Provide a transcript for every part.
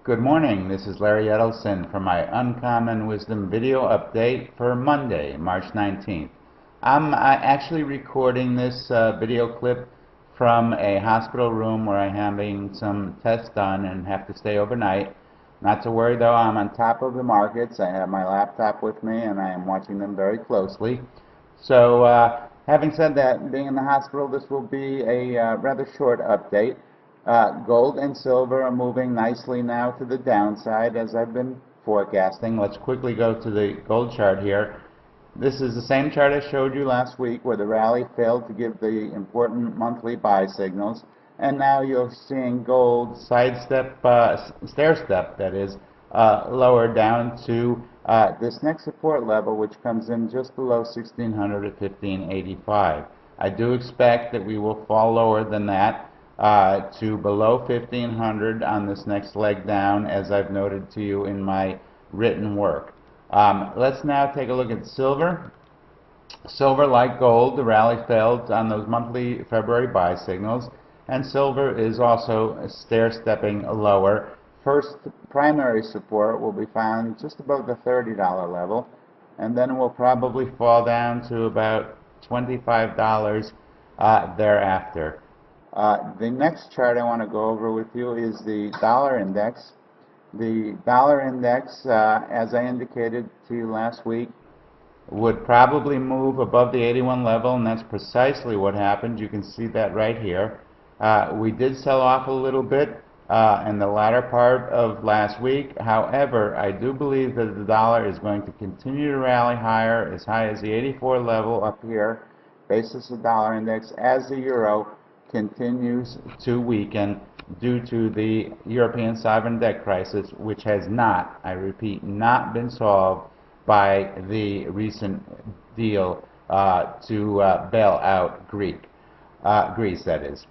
Good morning, this is Larry Edelson for my Uncommon Wisdom video update for Monday, March 19th. I'm actually recording this video clip from a hospital room where I'm having some tests done and have to stay overnight. Not to worry though, I'm on top of the markets. I have my laptop with me and I am watching them very closely. So having said that, being in the hospital, this will be a rather short update. Gold and silver are moving nicely now to the downside as I've been forecasting. Let's quickly go to the gold chart here. This is the same chart I showed you last week where the rally failed to give the important monthly buy signals, and now you're seeing gold sidestep, stair-step that is, lower down to this next support level, which comes in just below 1600 at 1585. I do expect that we will fall lower than that to below 1500 on this next leg down, as I've noted to you in my written work. Let's now take a look at silver. Silver, like gold, the rally failed on those monthly February buy signals, and silver is also stair-stepping lower. First primary support will be found just above the $30 level, and then we'll probably fall down to about $25 thereafter. The next chart I want to go over with you is the dollar index. The dollar index, as I indicated to you last week, would probably move above the 81 level, and that's precisely what happened. You can see that right here. We did sell off a little bit in the latter part of last week. However, I do believe that the dollar is going to continue to rally higher, as high as the 84 level up here, basis of dollar index, as the euro continues to weaken due to the European sovereign debt crisis, which has not, I repeat, not been solved by the recent deal to bail out Greece, that is.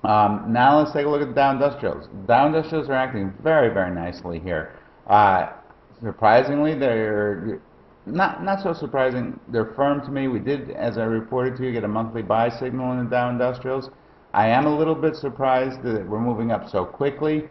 Now let's take a look at the Dow Industrials. Dow Industrials are acting very, very nicely here. Surprisingly, they're not so surprising. They're firm to me. We did, as I reported to you, get a monthly buy signal in the Dow Industrials. I am a little bit surprised that we're moving up so quickly.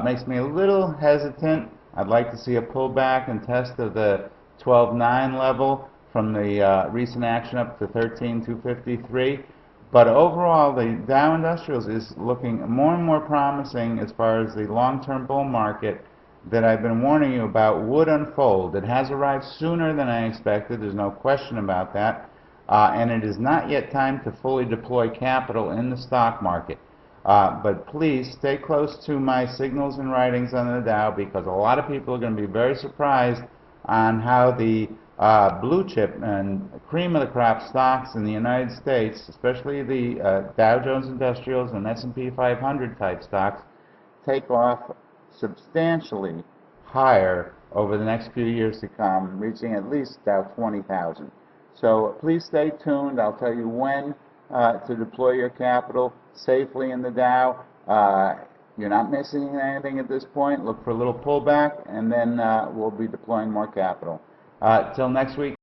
Makes me a little hesitant. I'd like to see a pullback and test of the 12.9 level from the recent action up to 13,253. But overall, the Dow Industrials is looking more and more promising as far as the long-term bull market that I've been warning you about would unfold. It has arrived sooner than I expected, there's no question about that, and it is not yet time to fully deploy capital in the stock market. But please stay close to my signals and writings on the Dow, because a lot of people are going to be very surprised on how the blue chip and cream of the crop stocks in the United States, especially the Dow Jones Industrials and S&P 500 type stocks, take off substantially higher over the next few years to come, reaching at least about 20,000. So please stay tuned. I'll tell you when to deploy your capital safely in the Dow. You're not missing anything at this point. Look for a little pullback, and then we'll be deploying more capital. Till next week.